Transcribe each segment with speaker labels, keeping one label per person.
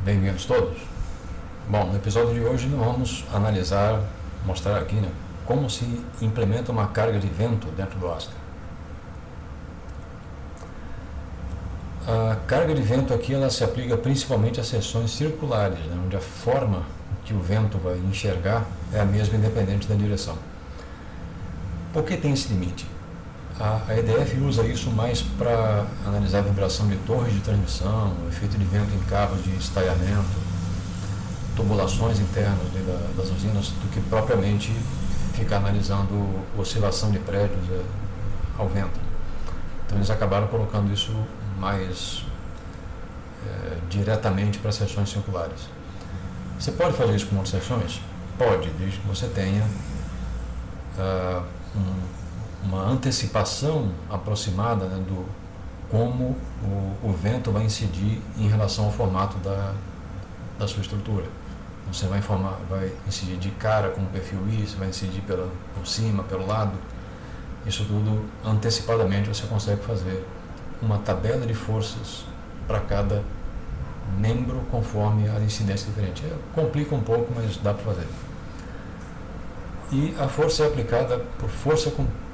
Speaker 1: Bem-vindos todos. Bom, no episódio de hoje nós vamos mostrar aqui, como se implementa uma carga de vento dentro do Astra. A carga de vento aqui ela se aplica principalmente a seções circulares, onde a forma que o vento vai enxergar é a mesma independente da direção. Por que tem esse limite? A EDF usa isso mais para analisar a vibração de torres de transmissão, o efeito de vento em cabos de estaiamento, tubulações internas das usinas, do que propriamente ficar analisando oscilação de prédios ao vento. Então eles acabaram colocando isso mais diretamente para seções circulares. Você pode fazer isso com outras seções? Pode, desde que você tenha uma antecipação aproximada do como o vento vai incidir em relação ao formato da sua estrutura. Você vai incidir de cara com o perfil I, você vai incidir por cima, pelo lado. Isso tudo antecipadamente você consegue fazer uma tabela de forças para cada membro conforme a incidência diferente. Complica um pouco, mas dá para fazer. E a força é aplicada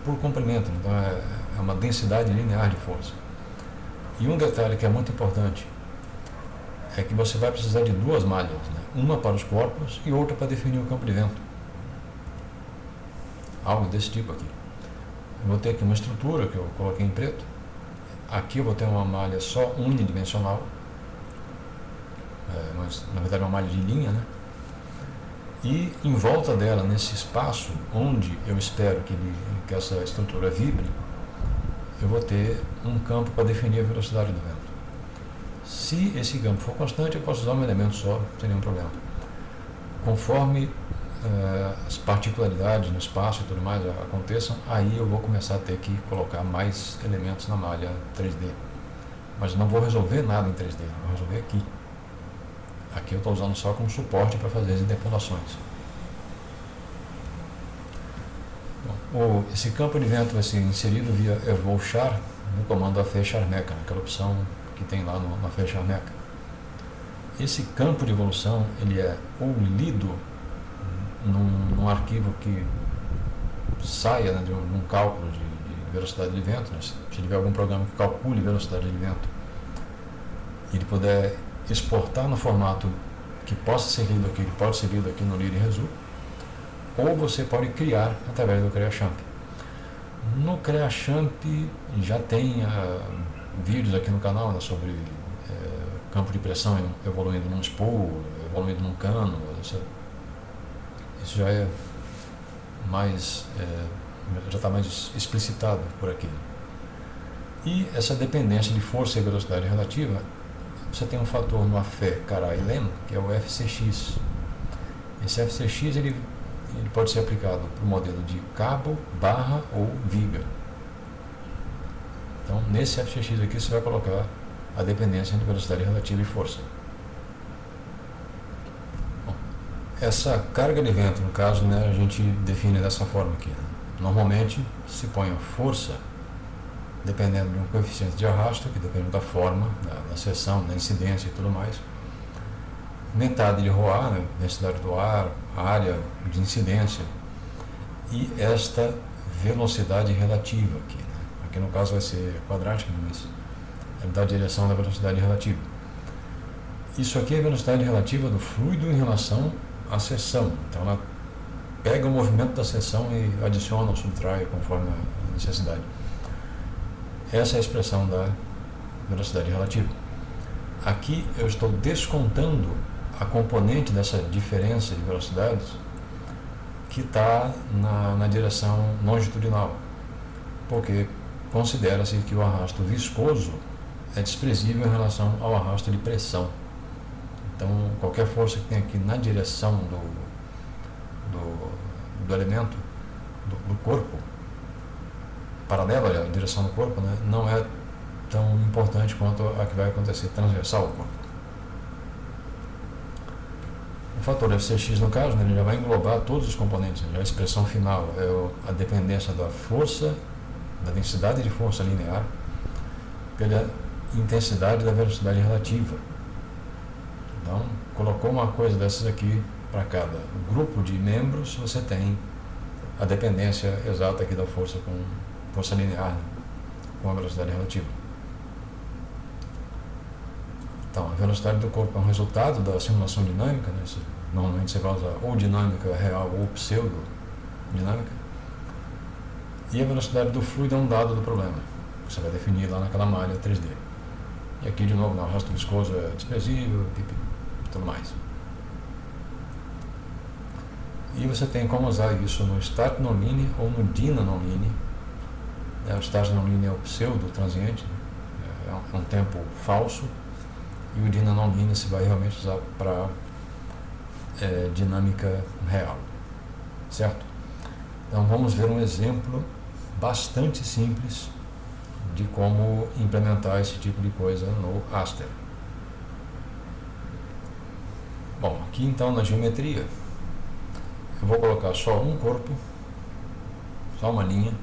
Speaker 1: por comprimento, então é uma densidade linear de força. E um detalhe que é muito importante é que você vai precisar de duas malhas, uma para os corpos e outra para definir o campo de vento. Algo desse tipo aqui. Eu vou ter aqui uma estrutura que eu coloquei em preto. Aqui eu vou ter uma malha só unidimensional, mas na verdade é uma malha de linha, E em volta dela, nesse espaço onde eu espero que essa estrutura vibre, eu vou ter um campo para definir a velocidade do vento. Se esse campo for constante, eu posso usar um elemento só, sem nenhum problema. Conforme as particularidades no espaço e tudo mais aconteçam, aí eu vou começar a ter que colocar mais elementos na malha 3D. Mas eu não vou resolver nada em 3D, eu vou resolver aqui. Aqui eu estou usando só como suporte para fazer as interpolações. Esse campo de vento vai ser inserido via evolchar no comando AFE-Charmeca, aquela opção que tem lá no AFE-Charmeca. Esse campo de evolução ele é ou lido num arquivo que saia de um cálculo de velocidade de vento, se tiver algum programa que calcule velocidade de vento, e ele puder exportar no formato que possa ser lido aqui, que pode ser lido aqui no Lira e Resu, ou você pode criar através do CreaChamp. No CreaChamp já tem vídeos aqui no canal sobre campo de pressão evoluindo num spool, evoluindo num cano. Isso já é mais já está mais explicitado por aqui. E essa dependência de força e velocidade relativa, você tem um fator no AFE-Cara-Lem, que é o FCX. Esse FCX ele pode ser aplicado para o modelo de cabo, barra ou viga. Então, nesse FCX aqui, você vai colocar a dependência entre velocidade relativa e força. Bom, essa carga de vento, no caso, a gente define dessa forma aqui. Normalmente, se põe a força dependendo de um coeficiente de arrasto, que depende da forma, da seção, da incidência e tudo mais. Metade de ρA, densidade do ar, área de incidência, e esta velocidade relativa aqui. Aqui no caso vai ser quadrática, mas é da direção da velocidade relativa. Isso aqui é a velocidade relativa do fluido em relação à seção. Então ela pega o movimento da seção e adiciona ou subtrai conforme a necessidade. Essa é a expressão da velocidade relativa. Aqui eu estou descontando a componente dessa diferença de velocidades que está na direção longitudinal, porque considera-se que o arrasto viscoso é desprezível em relação ao arrasto de pressão. Então, qualquer força que tem aqui na direção do elemento, do corpo, paralela à direção do corpo, não é tão importante quanto a que vai acontecer transversal ao corpo. O fator FCX, no caso, ele já vai englobar todos os componentes. A expressão final é a dependência da força, da densidade de força linear, pela intensidade da velocidade relativa. Então, colocou uma coisa dessas aqui para cada grupo de membros, você tem a dependência exata aqui da força com força linear, né, com a velocidade relativa. Então, a velocidade do corpo é um resultado da simulação dinâmica, né? Normalmente você vai usar ou dinâmica real ou pseudo-dinâmica. E a velocidade do fluido é um dado do problema, que você vai definir lá naquela malha 3D. E aqui, de novo, o arrasto viscoso é desprezível e tudo mais. E você tem como usar isso no static nonlinear ou no dyna nonlinear. O static nonlinear é o pseudo-transiente, é um tempo falso, e o dyna nonlinear se vai realmente usar para dinâmica real, certo? Então vamos ver um exemplo bastante simples de como implementar esse tipo de coisa no Aster. Bom, aqui então na geometria eu vou colocar só um corpo, só uma linha,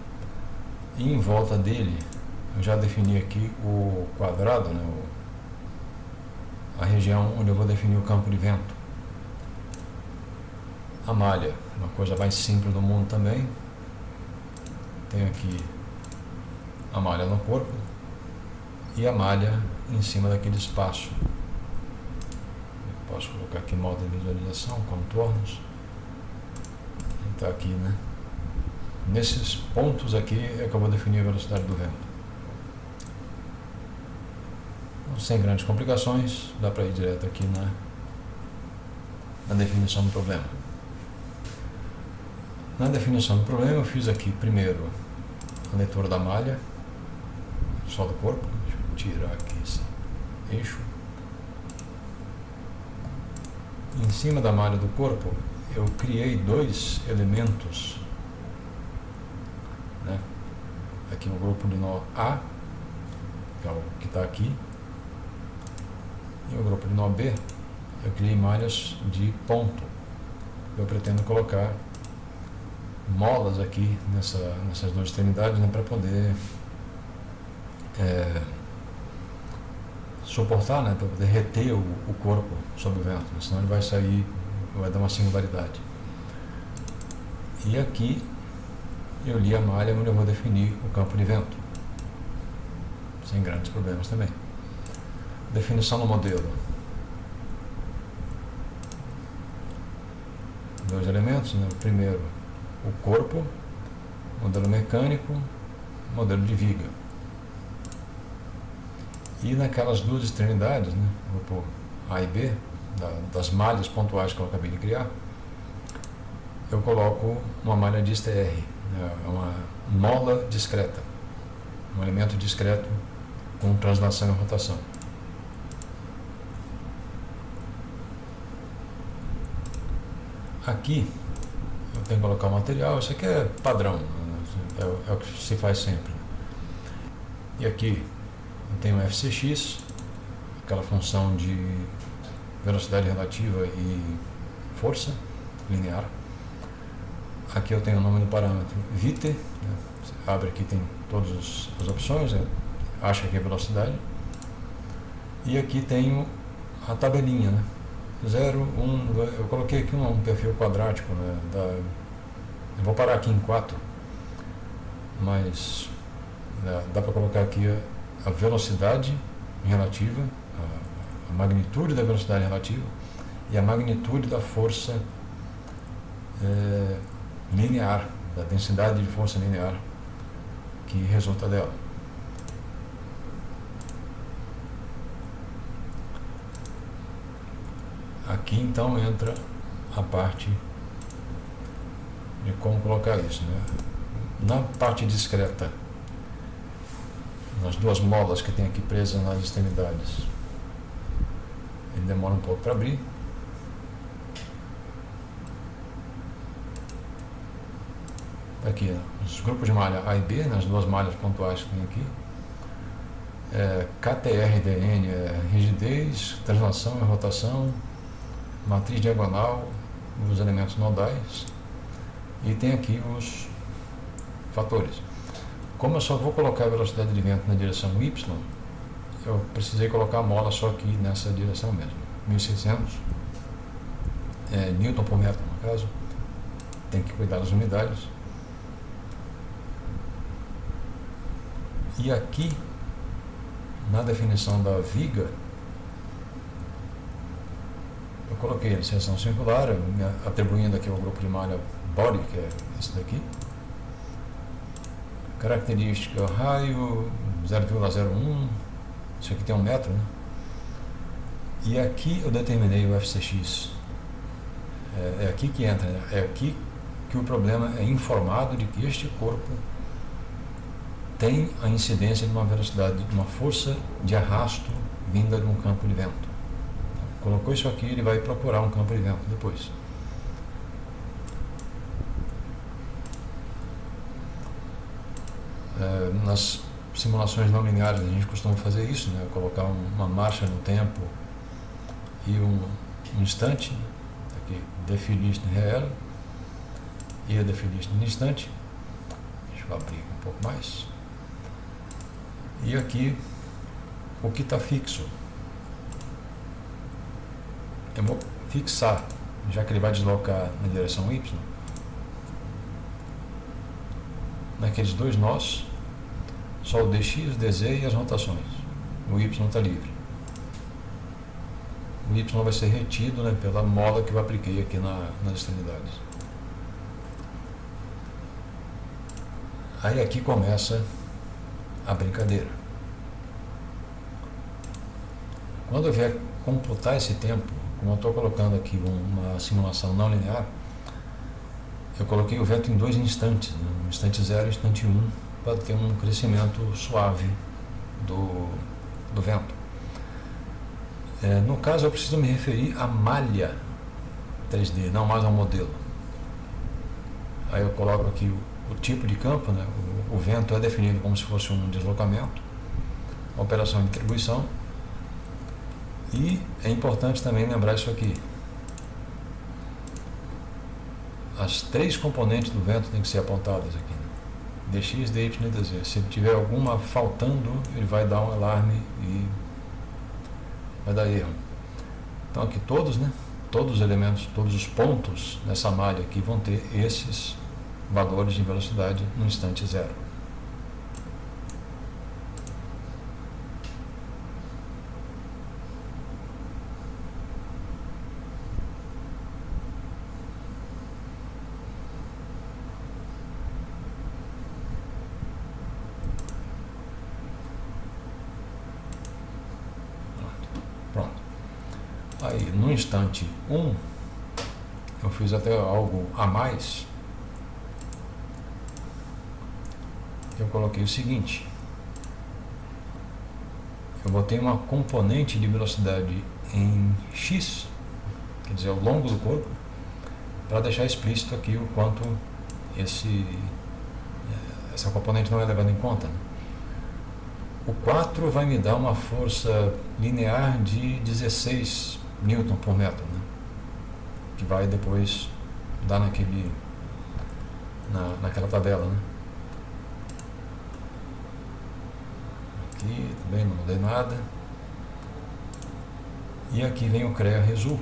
Speaker 1: e em volta dele eu já defini aqui o quadrado, né, a região onde eu vou definir o campo de vento. A malha, uma coisa mais simples do mundo também. Tenho aqui a malha no corpo e a malha em cima daquele espaço. Eu posso colocar aqui modo de visualização, contornos. Está aqui, né? Nesses pontos aqui é que eu vou definir a velocidade do vento. Então, sem grandes complicações, dá para ir direto aqui na definição do problema. Na definição do problema eu fiz aqui primeiro a leitura da malha, só do corpo. Deixa eu tirar aqui esse eixo. Em cima da malha do corpo eu criei dois elementos, né? Aqui o grupo de nó A, que é o que está aqui, e o grupo de nó B eu criei malhas de ponto. Eu pretendo colocar molas aqui nessas duas extremidades, né, para poder suportar, né, para poder reter o corpo sob o vento, né, senão ele vai sair, vai dar uma singularidade. E aqui eu li a malha onde eu vou definir o campo de vento, sem grandes problemas também. Definição do modelo: dois elementos, né, o primeiro o corpo, modelo mecânico, modelo de viga. E naquelas duas extremidades, né, grupo A e B, das malhas pontuais que eu acabei de criar, eu coloco uma malha de STR, né, uma mola discreta, um elemento discreto com translação e rotação. Aqui eu tenho que colocar o material, isso aqui é padrão, é o que se faz sempre. E aqui eu tenho FCX, aquela função de velocidade relativa e força linear. Aqui eu tenho o nome do parâmetro Vite, né? Você abre aqui, tem todas as opções, né? Acha que é velocidade. E aqui tenho a tabelinha, né? 0, 1, 2, eu coloquei aqui um perfil quadrático, né, eu vou parar aqui em 4, mas dá para colocar aqui a velocidade relativa, a magnitude da velocidade relativa e a magnitude da força linear, da densidade de força linear que resulta dela. Aqui então entra a parte de como colocar isso, né? Na parte discreta, nas duas molas que tem aqui presas nas extremidades, ele demora um pouco para abrir. Aqui, né, os grupos de malha A e B, nas duas malhas pontuais que tem aqui. KTRDN é rigidez, translação e rotação, matriz diagonal, os elementos nodais, e tem aqui os fatores. Como eu só vou colocar a velocidade de vento na direção Y, eu precisei colocar a mola só aqui nessa direção mesmo. 1600 Newton por metro, no caso. Tem que cuidar das unidades. E aqui, na definição da viga, eu coloquei a inserção singular, atribuindo aqui ao grupo de malha body, que é esse daqui. Característica, raio 0,01, isso aqui tem 1 metro, né? E aqui eu determinei o FCX. É aqui que entra, né? É aqui que o problema é informado de que este corpo tem a incidência de uma velocidade, de uma força de arrasto vinda de um campo de vento. Então, colocou isso aqui, ele vai procurar um campo de vento depois. Nas simulações não lineares a gente costuma fazer isso, né? Colocar uma marcha no tempo e um instante, aqui definiste real e a definiste no instante. Deixa eu abrir um pouco mais. E aqui o que está fixo. Eu vou fixar, já que ele vai deslocar na direção Y, naqueles dois nós, só o dx, dz e as rotações. O y está livre. O y vai ser retido, né, pela mola que eu apliquei aqui nas extremidades. Aí aqui começa a brincadeira. Quando eu vier computar esse tempo, como eu estou colocando aqui uma simulação não linear, eu coloquei o vento em 2 instantes, né? Um instante 0 e um instante 1, para ter um crescimento suave do vento. No caso, eu preciso me referir à malha 3D, não mais ao modelo. Aí eu coloco aqui o tipo de campo, né? O vento é definido como se fosse um deslocamento, uma operação de distribuição. E é importante também lembrar isso aqui. As 3 componentes do vento têm que ser apontadas aqui, né? dx, dy e dz. Se tiver alguma faltando, ele vai dar um alarme e vai dar erro. Então aqui todos, né? Todos os elementos, todos os pontos dessa malha aqui vão ter esses valores de velocidade no instante 0. Aí, no instante 1, eu fiz até algo a mais. Eu coloquei o seguinte. Eu botei uma componente de velocidade em x, quer dizer, ao longo do corpo, para deixar explícito aqui o quanto essa componente não é levada em conta, né? O 4 vai me dar uma força linear de 16 Newton por metro, né? Que vai depois dar naquela tabela, né? Aqui também não mudei nada. E aqui vem o CREA Resul.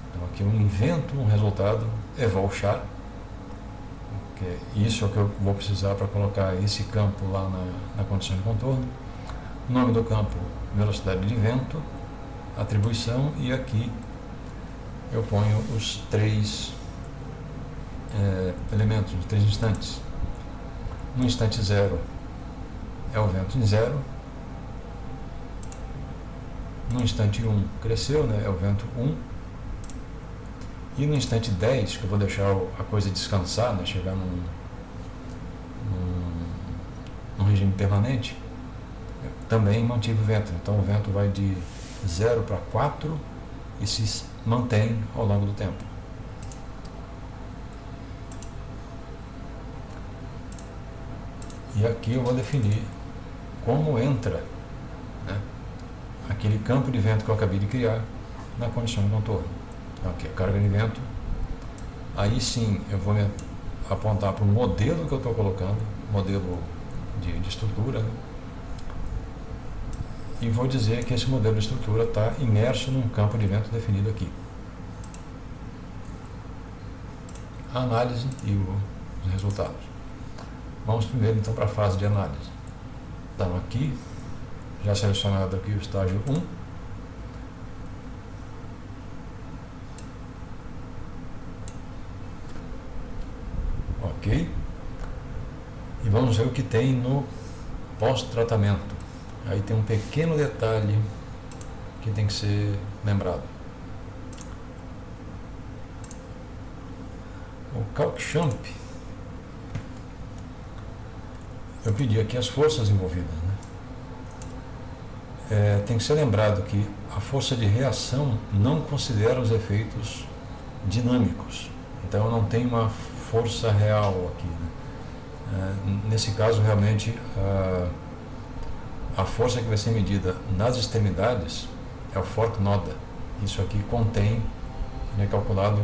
Speaker 1: Então aqui eu invento um resultado evolchar. Isso é o que eu vou precisar para colocar esse campo lá na condição de contorno. O nome do campo, velocidade de vento, atribuição, e aqui eu ponho os 3 elementos, os 3 instantes. No instante 0 é o vento em 0. No instante 1 cresceu, né, é o vento 1. E no instante 10, que eu vou deixar a coisa descansar, né, chegar num regime permanente, também mantive o vento. Então o vento vai de 0 para 4 e se mantém ao longo do tempo. E aqui eu vou definir como entra, né, aquele campo de vento que eu acabei de criar na condição de contorno. Então aqui a carga de vento. Aí sim eu vou me apontar para o modelo que eu estou colocando, modelo de estrutura, né? e vou dizer que esse modelo de estrutura está imerso num campo de vento definido aqui. A análise e os resultados. Vamos primeiro então para a fase de análise. Então aqui, já selecionado aqui o estágio 1. Ok. E vamos ver o que tem no pós-tratamento. Aí tem um pequeno detalhe que tem que ser lembrado. O CalcChamp, eu pedi aqui as forças envolvidas, né? Tem que ser lembrado que a força de reação não considera os efeitos dinâmicos. Então eu não tenho uma força real aqui, né? Nesse caso, realmente, a força que vai ser medida nas extremidades é o fork noda. Isso aqui contém, é calculado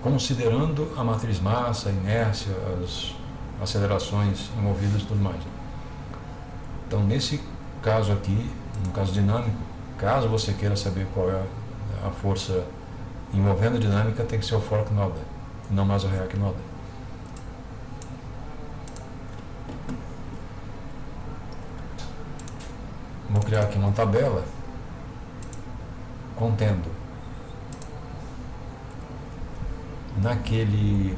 Speaker 1: considerando a matriz massa, a inércia, as acelerações envolvidas e tudo mais. Então, nesse caso aqui, no caso dinâmico, caso você queira saber qual é a força envolvendo a dinâmica, tem que ser o fork noda, não mais o react noda. Vou criar aqui uma tabela contendo naqueles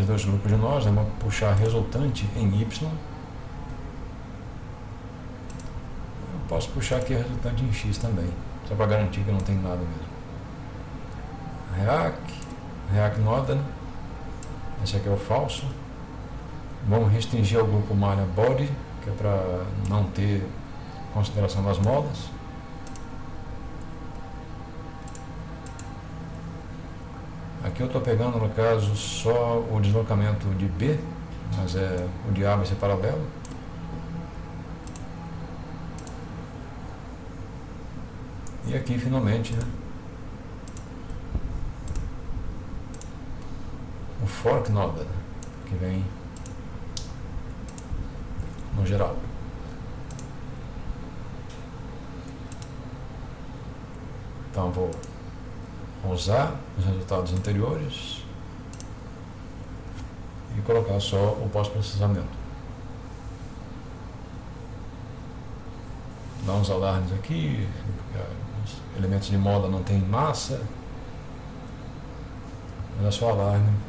Speaker 1: dois grupos de nós, né, vamos puxar a resultante em Y. Eu posso puxar aqui a resultante em X também, só para garantir que não tem nada mesmo. React Noda, né? Esse aqui é o falso. Vamos restringir ao grupo malha Body, que é para não ter consideração das molas. Aqui eu estou pegando, no caso, só o deslocamento de B, mas o de A vai ser paralelo. E aqui, finalmente, né, o fork noda, né, que vem no geral. Então vou usar os resultados anteriores e colocar só o pós-processamento. Dá uns alarmes aqui, os elementos de mola não tem massa, mas é só alarme.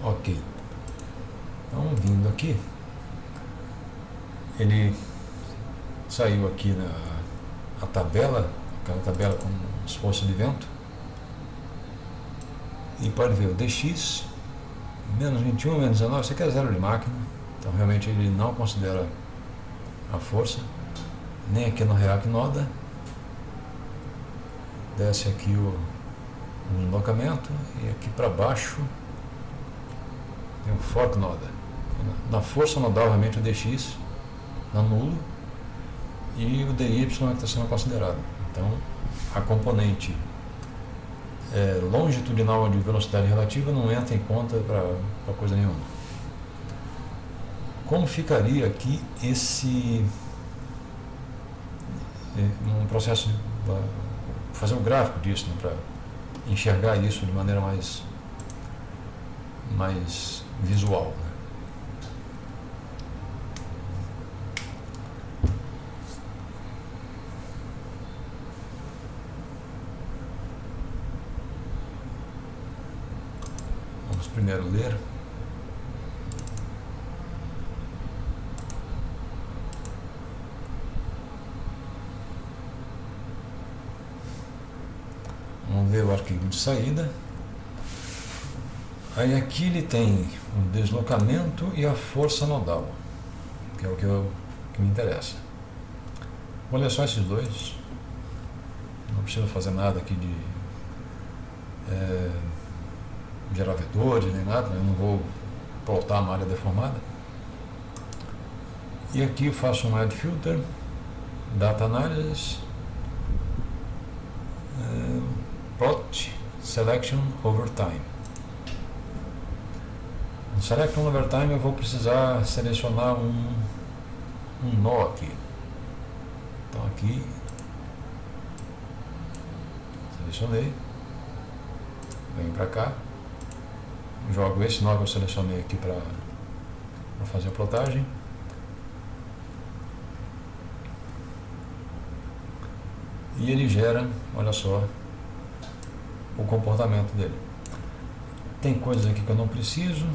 Speaker 1: Ok, então vindo aqui, ele saiu aqui a tabela, aquela tabela com as forças de vento, e pode ver o dx, menos 21, menos 19, isso aqui é zero de máquina, então realmente ele não considera a força, nem aqui no react noda. Desce aqui o deslocamento, e aqui para baixo tem o fork noda. Na força nodal, realmente o dx está nulo e o dy é que está sendo considerado. Então, a componente longitudinal de velocidade relativa não entra em conta para coisa nenhuma. Como ficaria aqui um processo, fazer um gráfico disso, né, para enxergar isso de maneira mais visual, né? Vamos primeiro ler. Vamos ver o arquivo de saída. Aí aqui ele tem o deslocamento e a força nodal, que é o que me interessa. Vou ler só esses dois. Não preciso fazer nada aqui de gerar vetores nem nada, né? Não vou plotar a malha deformada. E aqui eu faço um Add Filter, Data Analysis, Plot Selection Over Time. No Selection Over Time eu vou precisar selecionar um nó aqui. Então aqui, selecionei, venho para cá, jogo esse nó que eu selecionei aqui para fazer a plotagem. E ele gera, olha só, o comportamento dele. Tem coisas aqui que eu não preciso.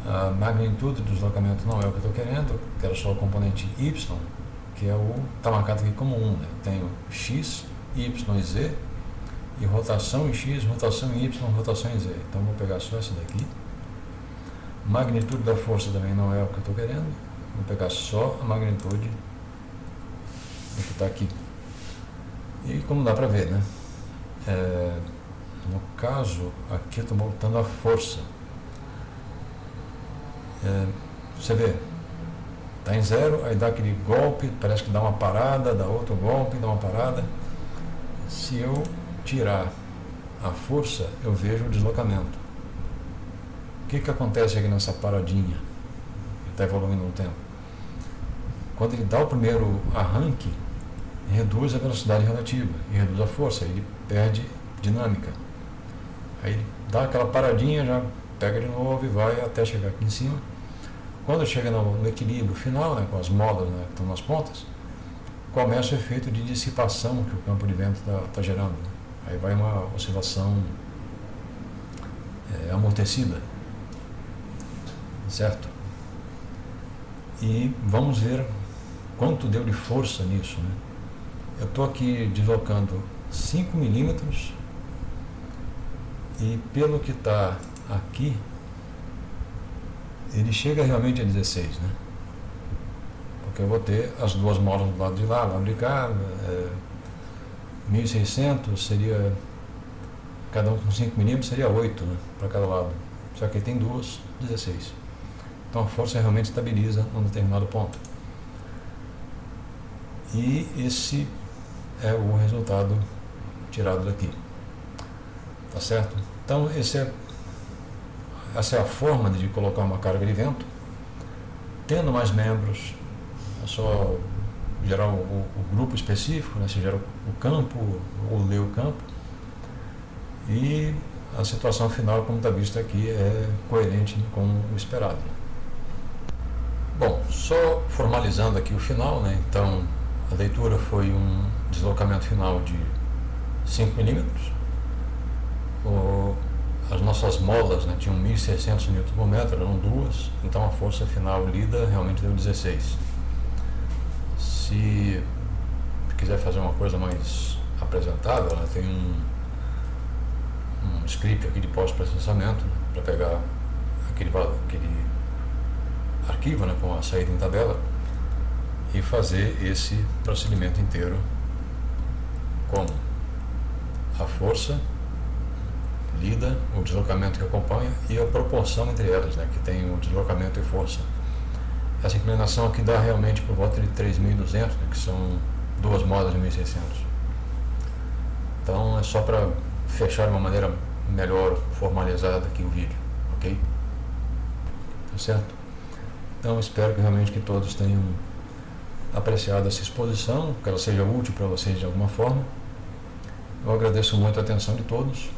Speaker 1: A magnitude do deslocamento não é o que eu estou querendo. Eu quero só o componente Y, que é o está marcado aqui como 1. Né? Tenho X, Y e Z, e rotação em X, rotação em Y, rotação em Z. Então vou pegar só essa daqui. Magnitude da força também não é o que eu estou querendo. Vou pegar só a magnitude que está aqui. E como dá para ver, né? No caso, aqui eu estou botando a força. Você vê, está em 0, aí dá aquele golpe, parece que dá uma parada, dá outro golpe, dá uma parada. Se eu tirar a força, eu vejo o deslocamento. O que acontece aqui nessa paradinha? Ele está evoluindo no tempo. Quando ele dá o primeiro arranque, reduz a velocidade relativa e reduz a força, ele perde dinâmica. Aí ele dá aquela paradinha, já pega de novo e vai até chegar aqui em cima. Quando chega no equilíbrio final, né, com as molas, né, que estão nas pontas, começa o efeito de dissipação que o campo de vento está gerando. Aí vai uma oscilação amortecida, certo? E vamos ver quanto deu de força nisso, né? Eu estou aqui deslocando 5 milímetros e pelo que está aqui, ele chega realmente a 16, né? Porque eu vou ter as duas molas do lado de lá, do lado de cá, 1.600 seria, cada um com 5 milímetros seria 8, né, para cada lado. Só que tem duas, 16. Então a força realmente estabiliza num determinado ponto. E esse é o resultado tirado daqui. Tá certo? Então essa é a forma de colocar uma carga de vento. Tendo mais membros, é só gerar o grupo específico, né? Você gera o campo, ou lê o campo. E a situação final, como está visto aqui, é coerente com o esperado. Bom, só formalizando aqui o final, né? Então a leitura foi um deslocamento final de 5 milímetros. As nossas molas, né, tinham 1.600 Nm, eram duas, então a força final lida realmente deu 16. Se quiser fazer uma coisa mais apresentável, né, tem um script aqui de pós-processamento, né, para pegar aquele arquivo, né, com a saída em tabela e fazer esse procedimento inteiro como a força lida, o deslocamento que acompanha e a proporção entre elas, né, que tem o deslocamento e força. Essa inclinação aqui dá realmente por volta de 3.200, né, que são duas molas de 1.600. Então é só para fechar de uma maneira melhor formalizada aqui o vídeo, ok? Tá certo? Então espero que realmente que todos tenham apreciado essa exposição, que ela seja útil para vocês de alguma forma. Eu agradeço muito a atenção de todos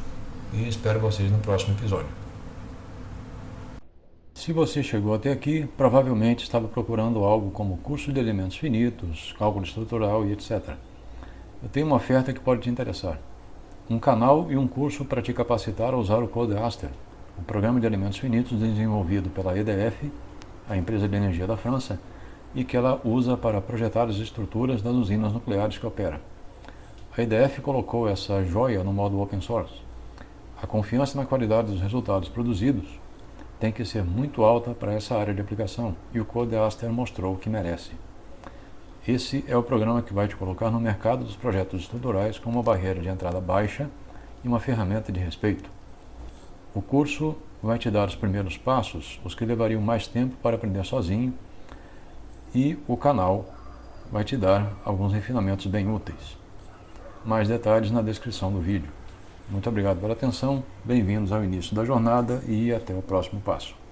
Speaker 1: e espero vocês no próximo episódio. Se você chegou até aqui, provavelmente estava procurando algo como curso de elementos finitos, cálculo estrutural e etc. Eu tenho uma oferta que pode te interessar. Um canal e um curso para te capacitar a usar o Codeaster, o programa de elementos finitos desenvolvido pela EDF, a empresa de energia da França, e que ela usa para projetar as estruturas das usinas nucleares que opera. A EDF colocou essa joia no modo open source. A confiança na qualidade dos resultados produzidos tem que ser muito alta para essa área de aplicação, e o Codeaster mostrou que merece. Esse é o programa que vai te colocar no mercado dos projetos estruturais com uma barreira de entrada baixa e uma ferramenta de respeito. O curso vai te dar os primeiros passos, os que levariam mais tempo para aprender sozinho, e o canal vai te dar alguns refinamentos bem úteis. Mais detalhes na descrição do vídeo. Muito obrigado pela atenção, bem-vindos ao início da jornada e até o próximo passo.